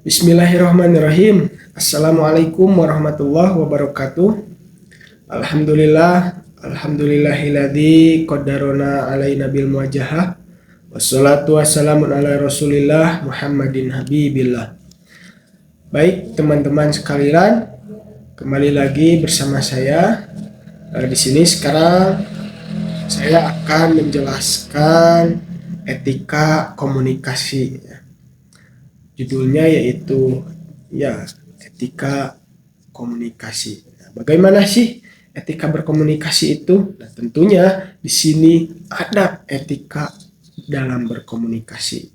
Bismillahirrahmanirrahim. Assalamualaikum warahmatullahi wabarakatuh. Alhamdulillahilladzi qaddarona alaina bil muwajahah. Wassalatu wassalamu ala Rasulillah Muhammadin habibillah. Baik teman-teman sekalian, kembali lagi bersama saya. Di sini sekarang saya akan menjelaskan etika komunikasi. Judulnya yaitu etika komunikasi. Bagaimana sih etika berkomunikasi itu? Nah, tentunya di sini ada etika dalam berkomunikasi.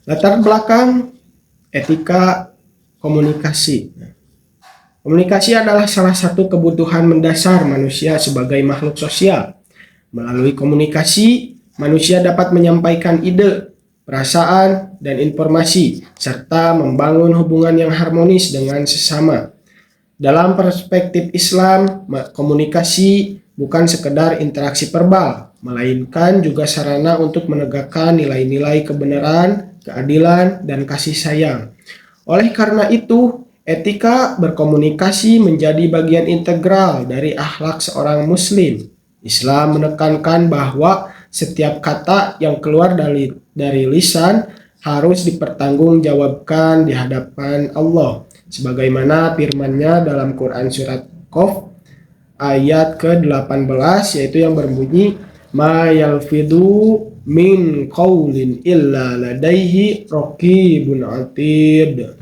Latar belakang etika komunikasi. Komunikasi adalah salah satu kebutuhan mendasar manusia sebagai makhluk sosial. Melalui komunikasi, manusia dapat menyampaikan ide, perasaan, dan informasi, serta membangun hubungan yang harmonis dengan sesama. Dalam perspektif Islam, komunikasi bukan sekedar interaksi verbal, melainkan juga sarana untuk menegakkan nilai-nilai kebenaran, keadilan, dan kasih sayang. Oleh karena itu, etika berkomunikasi menjadi bagian integral dari akhlak seorang Muslim. Islam menekankan bahwa setiap kata yang keluar dari lisan harus dipertanggungjawabkan di hadapan Allah. Sebagaimana firman-Nya dalam Quran surat Qaf ayat ke-18, yaitu yang berbunyi, Ma yalfidu min qaulin illa ladaihi raqibun atid.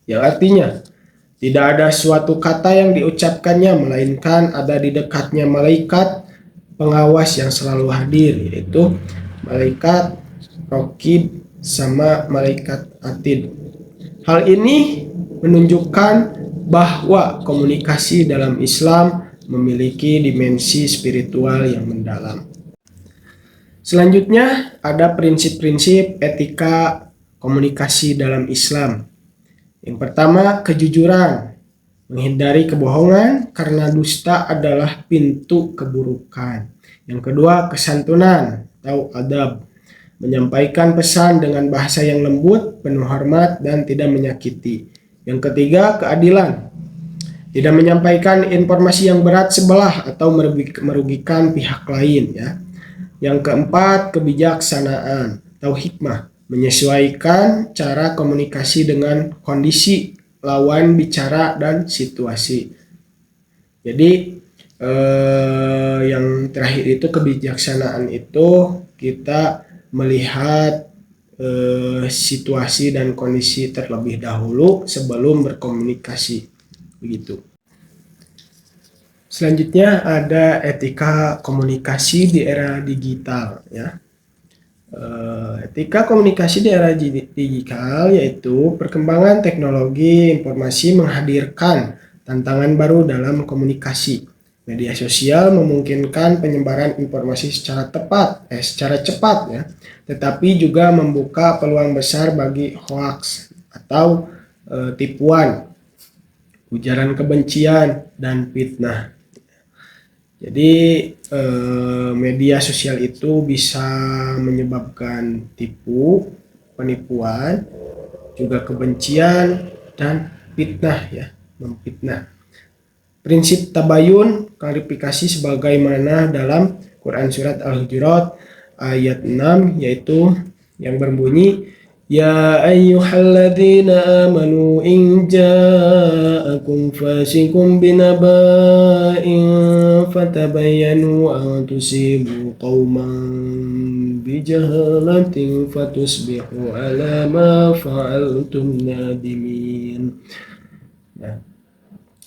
Yang artinya, tidak ada suatu kata yang diucapkannya melainkan ada di dekatnya malaikat pengawas yang selalu hadir, yaitu malaikat Raqib sama malaikat Atid. Hal ini menunjukkan bahwa komunikasi dalam Islam memiliki dimensi spiritual yang mendalam. Selanjutnya ada prinsip-prinsip etika komunikasi dalam Islam. Yang pertama, kejujuran. Menghindari kebohongan karena dusta adalah pintu keburukan. Yang kedua, kesantunan atau adab. Menyampaikan pesan dengan bahasa yang lembut, penuh hormat, dan tidak menyakiti. Yang ketiga, keadilan. Tidak menyampaikan informasi yang berat sebelah atau merugikan pihak lain. Yang keempat, kebijaksanaan atau hikmah. Menyesuaikan cara komunikasi dengan kondisi lawan bicara dan situasi. Jadi yang terakhir itu kebijaksanaan itu kita melihat situasi dan kondisi terlebih dahulu sebelum berkomunikasi, begitu. Selanjutnya ada etika komunikasi di era digital, Etika komunikasi di era digital yaitu perkembangan teknologi informasi menghadirkan tantangan baru dalam komunikasi. Media sosial memungkinkan penyebaran informasi secara cepat, tetapi juga membuka peluang besar bagi hoaks atau tipuan, ujaran kebencian, dan fitnah. Jadi media sosial itu bisa menyebabkan penipuan, juga kebencian, dan fitnah, memfitnah. Prinsip tabayun, klarifikasi sebagaimana dalam Quran surat Al-Hujurat ayat 6, yaitu yang berbunyi, Ya ayyuhalladzina amanu in ja'akum fasikum binaba'in fatabayyanu an tusibu qauman bijahalatin fatusbihu ala ma fa'altum nadimin.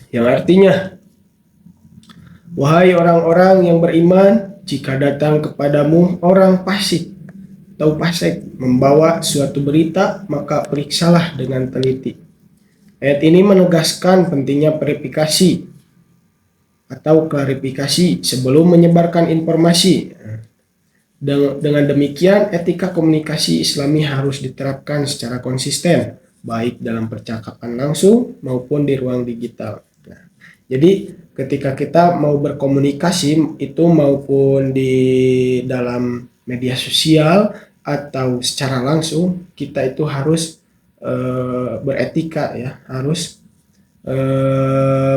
Yang artinya, wahai orang-orang yang beriman, jika datang kepadamu orang fasik membawa suatu berita, maka periksalah dengan teliti. Ayat ini menegaskan pentingnya verifikasi atau klarifikasi sebelum menyebarkan informasi. Dengan demikian, etika komunikasi Islami harus diterapkan secara konsisten, baik dalam percakapan langsung maupun di ruang digital. Jadi ketika kita mau berkomunikasi itu maupun di dalam media sosial atau secara langsung kita itu harus beretika ya, harus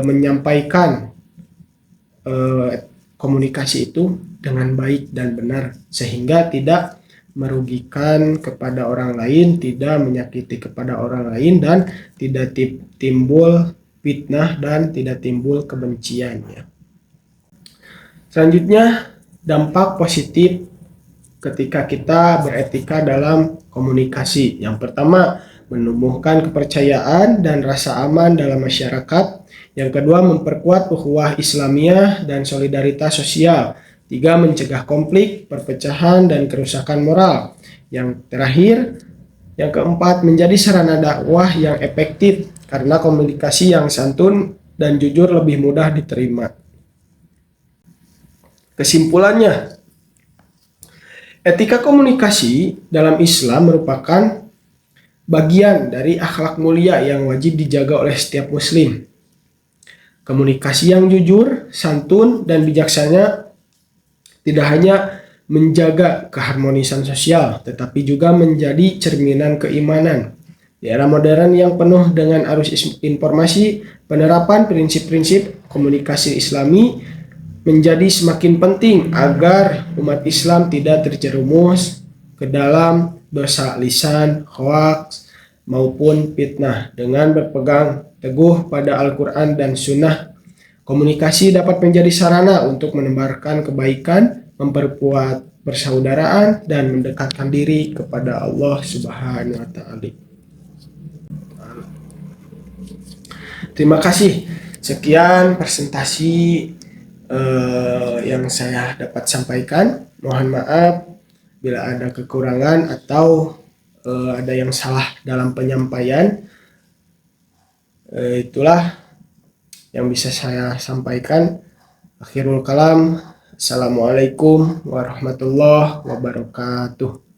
menyampaikan komunikasi itu dengan baik dan benar sehingga tidak merugikan kepada orang lain, tidak menyakiti kepada orang lain, dan tidak timbul fitnah dan tidak timbul kebencian ya. Selanjutnya, dampak positif ketika kita beretika dalam komunikasi. Yang pertama, menumbuhkan kepercayaan dan rasa aman dalam masyarakat. Yang kedua, memperkuat ukhuwah Islamiyah dan solidaritas sosial. Tiga, mencegah konflik, perpecahan, dan kerusakan moral. Yang terakhir, yang keempat, menjadi sarana dakwah yang efektif karena komunikasi yang santun dan jujur lebih mudah diterima. Kesimpulannya, etika komunikasi dalam Islam merupakan bagian dari akhlak mulia yang wajib dijaga oleh setiap muslim. Komunikasi yang jujur, santun, dan bijaksana tidak hanya menjaga keharmonisan sosial, tetapi juga menjadi cerminan keimanan. Di era modern yang penuh dengan arus informasi, penerapan prinsip-prinsip komunikasi Islami menjadi semakin penting agar umat Islam tidak terjerumus ke dalam dosa lisan, hoaks, maupun fitnah. Dengan berpegang teguh pada Al-Quran dan Sunnah, komunikasi dapat menjadi sarana untuk menebarkan kebaikan, memperkuat persaudaraan, dan mendekatkan diri kepada Allah Subhanahu wa Ta'ala. Terima kasih. Sekian presentasi yang saya dapat sampaikan. Mohon maaf bila ada kekurangan atau ada yang salah dalam penyampaian. Itulah yang bisa saya sampaikan. Akhirul kalam. Assalamualaikum warahmatullahi wabarakatuh.